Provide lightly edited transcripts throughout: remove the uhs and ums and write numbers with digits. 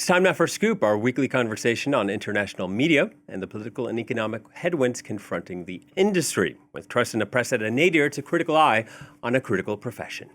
It's time now for Scoop, our weekly conversation on international media and the political and economic headwinds confronting the industry. With trust in the press at a nadir, it's a critical eye on a critical profession.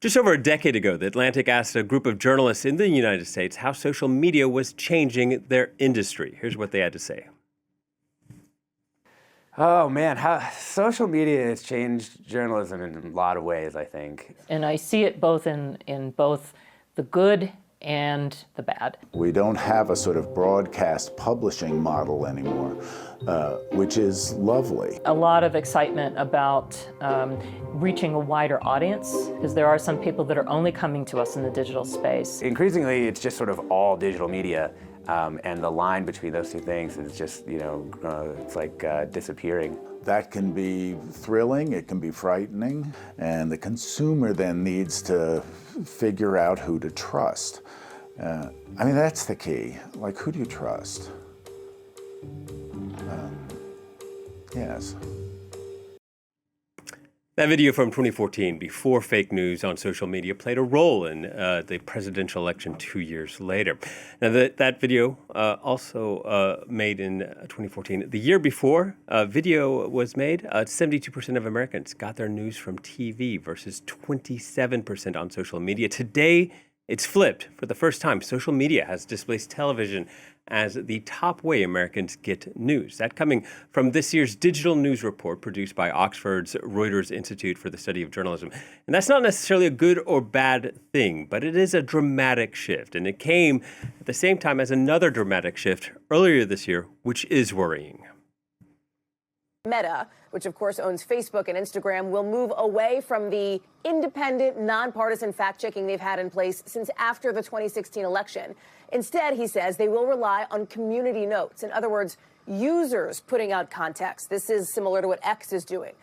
Just over a decade ago, The Atlantic asked a group of journalists in the United States how social media was changing their industry. Here's what they had to say. Oh man, how social media has changed journalism in a lot of ways, I think. And I see it both in both the good and the bad. We don't have a sort of broadcast publishing model anymore, which is lovely. A lot of excitement about reaching a wider audience, because there are some people that are only coming to us in the digital space. Increasingly, it's just sort of all digital media. And the line between those two things is just, it's like disappearing. That can be thrilling, it can be frightening, and the consumer then needs to figure out who to trust. That's the key. Like, who do you trust? Yes. That video from 2014, before fake news on social media, played a role in the presidential election 2 years later. Now, that video also made in 2014. The year before video was made, 72% of Americans got their news from TV versus 27% on social media. Today, it's flipped. For the first time, social media has displaced television as the top way Americans get news. That coming from this year's digital news report produced by Oxford's Reuters Institute for the Study of Journalism. And that's not necessarily a good or bad thing, but it is a dramatic shift. And it came at the same time as another dramatic shift earlier this year, which is worrying. Meta, which of course owns Facebook and Instagram, will move away from the independent, nonpartisan fact-checking they've had in place since after the 2016 election. Instead, he says, they will rely on community notes. In other words, users putting out context. This is similar to what X is doing.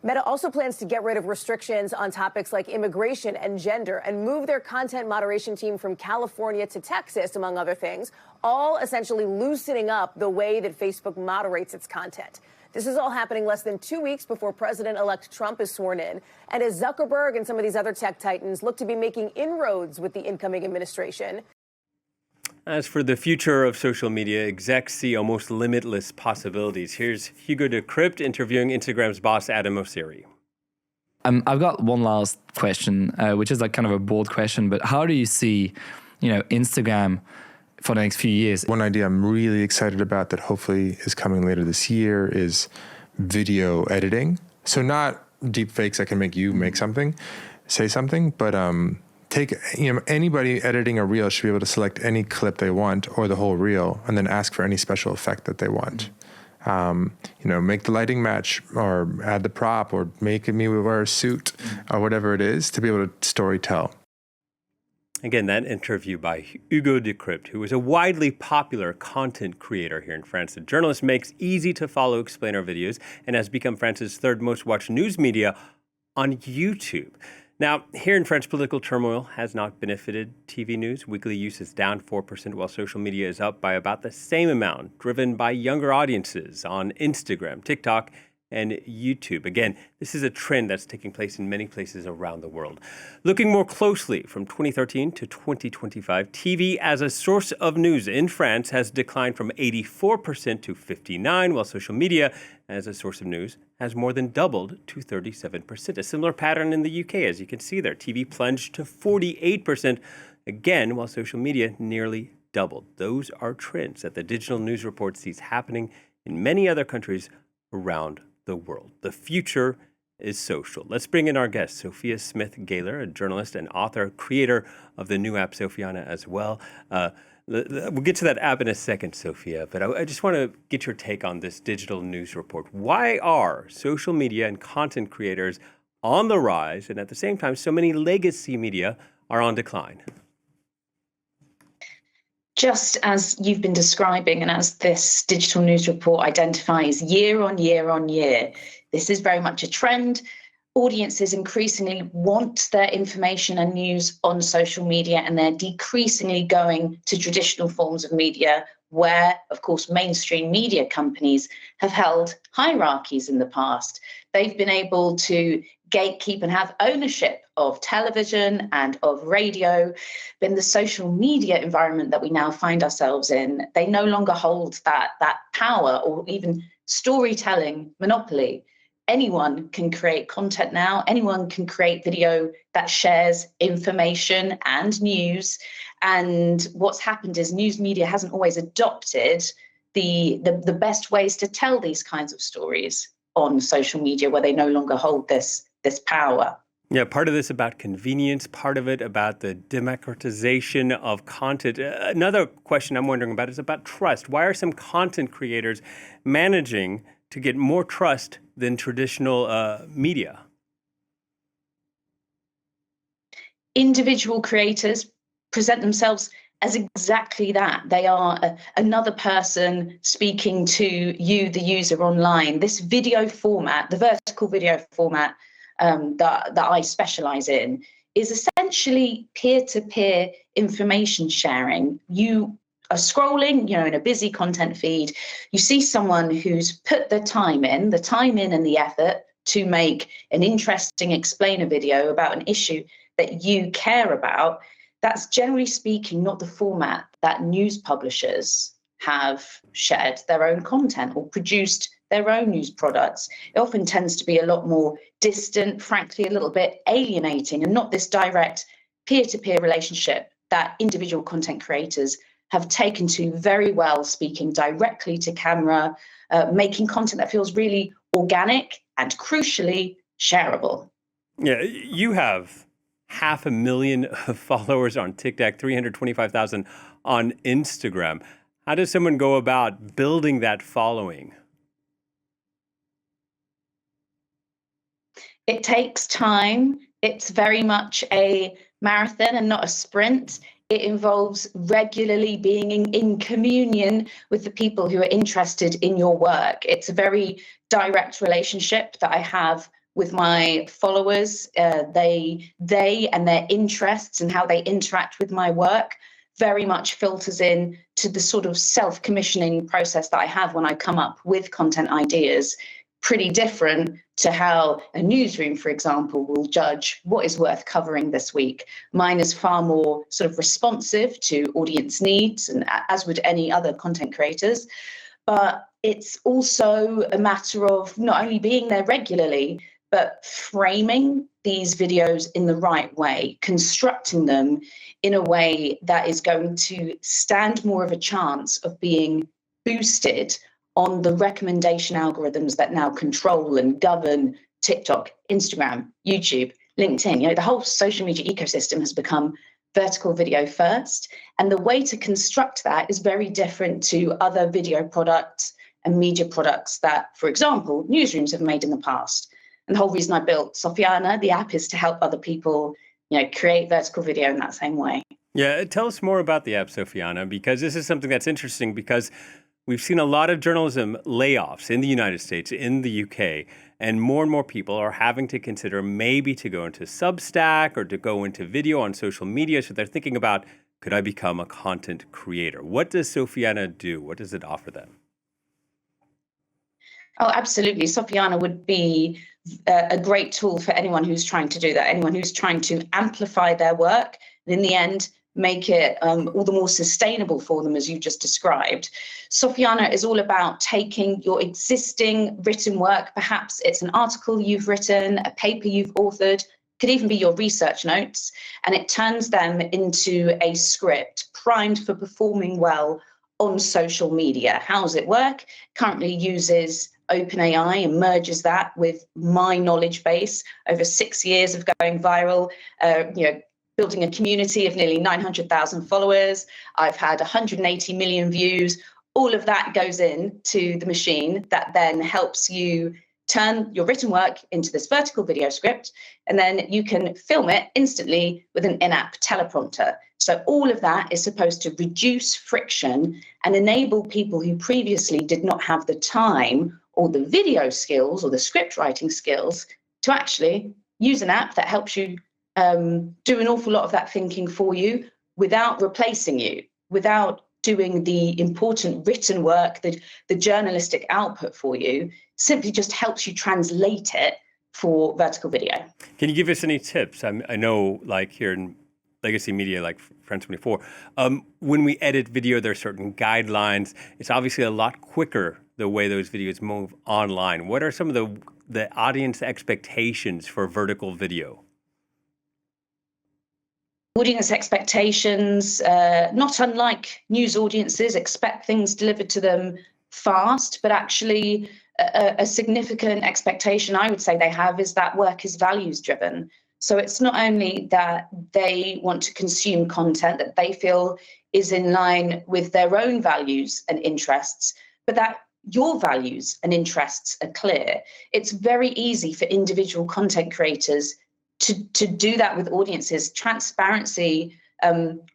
Meta also plans to get rid of restrictions on topics like immigration and gender and move their content moderation team from California to Texas, among other things, all essentially loosening up the way that Facebook moderates its content. This is all happening less than 2 weeks before President-elect Trump is sworn in, and as Zuckerberg and some of these other tech titans look to be making inroads with the incoming administration. As for the future of social media, execs see almost limitless possibilities. Here's Hugo Decrypt interviewing Instagram's boss, Adam Mosseri. I've got one last question, which is like kind of a bold question, but how do you see, Instagram for the next few years? One idea I'm really excited about that hopefully is coming later this year is video editing. So not deep fakes that can make you make something, say something, but take, anybody editing a reel should be able to select any clip they want or the whole reel and then ask for any special effect that they want. Make the lighting match or add the prop or make me wear a suit or whatever it is to be able to story tell. Again, that interview by Hugo Decrypt, who is a widely popular content creator here in France. The journalist makes easy-to-follow explainer videos and has become France's third most-watched news media on YouTube. Now, here in France, political turmoil has not benefited TV news. Weekly use is down 4%, while social media is up by about the same amount, driven by younger audiences on Instagram, TikTok, and YouTube. Again, this is a trend that's taking place in many places around the world. Looking more closely from 2013 to 2025, TV as a source of news in France has declined from 84% to 59%, while social media as a source of news has more than doubled to 37%. A similar pattern in the UK, as you can see there. TV plunged to 48%, again, while social media nearly doubled. Those are trends that the digital news report sees happening in many other countries around the world. The future is social. Let's bring in our guest, Sophia Smith-Gaylor, a journalist and author, creator of the new app Sophiana as well. We'll get to that app in a second, Sophia, but I just want to get your take on this digital news report. Why are social media and content creators on the rise, and at the same time, so many legacy media are on decline? Just as you've been describing, and as this digital news report identifies year on year on year, this is very much a trend. Audiences increasingly want their information and news on social media, and they're decreasingly going to traditional forms of media where, of course, mainstream media companies have held hierarchies in the past. They've been able to gatekeep and have ownership of television and of radio. But in the social media environment that we now find ourselves in, they no longer hold that power or even storytelling monopoly. Anyone can create content now. Anyone can create video that shares information and news. And what's happened is news media hasn't always adopted the best ways to tell these kinds of stories on social media, where they no longer hold this power. Yeah, part of this about convenience, part of it about the democratization of content. Another question I'm wondering about is about trust. Why are some content creators managing to get more trust than traditional media? Individual creators present themselves as exactly that. They are another person speaking to you, the user, online. This video format, the vertical video format that I specialize in, is essentially peer-to-peer information sharing. You are scrolling, in a busy content feed. You see someone who's put the time in and the effort to make an interesting explainer video about an issue that you care about. That's generally speaking not the format that news publishers have shared their own content or produced their own news products. It often tends to be a lot more distant, frankly, a little bit alienating, and not this direct peer-to-peer relationship that individual content creators have taken to very well, speaking directly to camera, making content that feels really organic and crucially shareable. Yeah, you have 500,000 followers on TikTok, 325,000 on Instagram. How does someone go about building that following? It takes time. It's very much a marathon and not a sprint. It involves regularly being in communion with the people who are interested in your work. It's a very direct relationship that I have with my followers. They and their interests and how they interact with my work very much filters in to the sort of self-commissioning process that I have when I come up with content ideas. Pretty different to how a newsroom, for example, will judge what is worth covering this week. Mine is far more sort of responsive to audience needs, and as would any other content creators. But it's also a matter of not only being there regularly, but framing these videos in the right way, constructing them in a way that is going to stand more of a chance of being boosted on the recommendation algorithms that now control and govern TikTok, Instagram, YouTube, LinkedIn. The whole social media ecosystem has become vertical video first. And the way to construct that is very different to other video products and media products that, for example, newsrooms have made in the past. And the whole reason I built Sophiana, the app, is to help other people, create vertical video in that same way. Yeah, tell us more about the app, Sophiana, because this is something that's interesting because we've seen a lot of journalism layoffs in the United States, in the UK, and more people are having to consider maybe to go into Substack or to go into video on social media. So they're thinking about, could I become a content creator? What does Sophiana do? What does it offer them? Oh, absolutely. Sophiana would be a great tool for anyone who's trying to do that, anyone who's trying to amplify their work, and in the end, make it all the more sustainable for them, as you just described. Sophiana is all about taking your existing written work, perhaps it's an article you've written, a paper you've authored, could even be your research notes, and it turns them into a script primed for performing well on social media. How does it work? Currently uses OpenAI and merges that with my knowledge base over 6 years of going viral, building a community of nearly 900,000 followers. I've had 180 million views. All of that goes into the machine that then helps you turn your written work into this vertical video script, and then you can film it instantly with an in-app teleprompter. So all of that is supposed to reduce friction and enable people who previously did not have the time or the video skills or the script writing skills to actually use an app that helps you do an awful lot of that thinking for you without replacing you, without doing the important written work, the journalistic output for you. Simply just helps you translate it for vertical video. Can you give us any tips? I know, like here in legacy media, like France 24, when we edit video, there are certain guidelines. It's obviously a lot quicker the way those videos move online. What are some of the audience expectations for vertical video? Audience expectations, not unlike news audiences, expect things delivered to them fast, but actually a significant expectation I would say they have is that work is values driven. So it's not only that they want to consume content that they feel is in line with their own values and interests, but that your values and interests are clear. It's very easy for individual content creators to do that with audiences. Transparency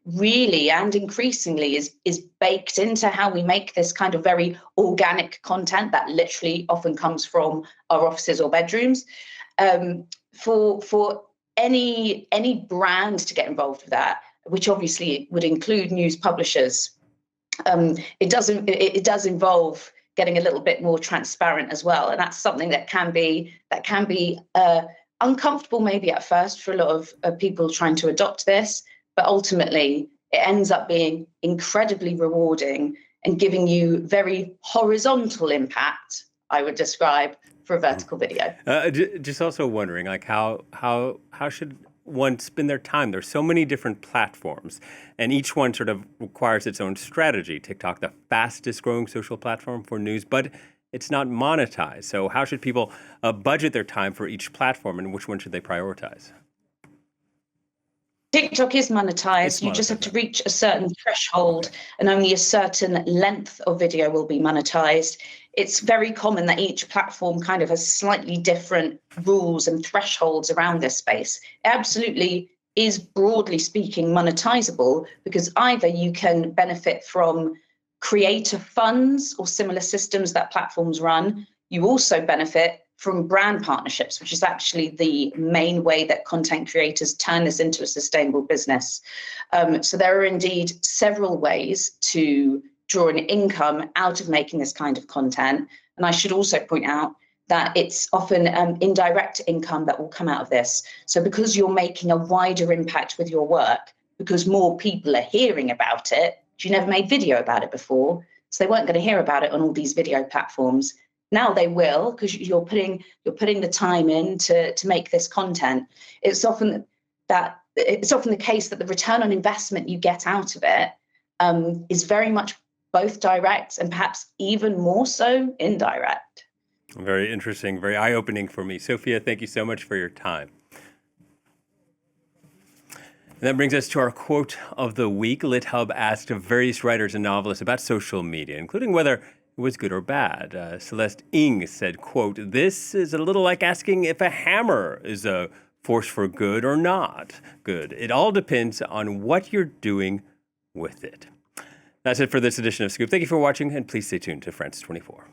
really and increasingly is baked into how we make this kind of very organic content that literally often comes from our offices or bedrooms. For any brand to get involved with that, which obviously would include news publishers, it does involve getting a little bit more transparent as well, and that's something that can be uncomfortable maybe at first for a lot of people trying to adopt this, but ultimately it ends up being incredibly rewarding and giving you very horizontal impact, I would describe, for a vertical video. Just also wondering, like how should one spend their time? There's so many different platforms, and each one sort of requires its own strategy. TikTok, the fastest growing social platform for news, but it's not monetized. So how should people budget their time for each platform, and which one should they prioritize? TikTok is monetized. You just have to reach a certain threshold, and only a certain length of video will be monetized. It's very common that each platform kind of has slightly different rules and thresholds around this space. It absolutely is, broadly speaking, monetizable, because either you can benefit from creator funds or similar systems that platforms run. You also benefit from brand partnerships, which is actually the main way that content creators turn this into a sustainable business. So there are indeed several ways to draw an income out of making this kind of content. And I should also point out that it's often indirect income that will come out of this. So because you're making a wider impact with your work, because more people are hearing about it, you never made video about it before, so they weren't going to hear about it on all these video platforms. Now they will, because you're putting the time in to make this content. It's often the case that the return on investment you get out of it is very much both direct and perhaps even more so indirect. Very interesting, very eye-opening for me. Sophia, thank you so much for your time. And that brings us to our quote of the week. LitHub asked various writers and novelists about social media, including whether it was good or bad. Celeste Ng said, quote, "This is a little like asking if a hammer is a force for good or not good. It all depends on what you're doing with it." That's it for this edition of Scoop. Thank you for watching, and please stay tuned to France 24.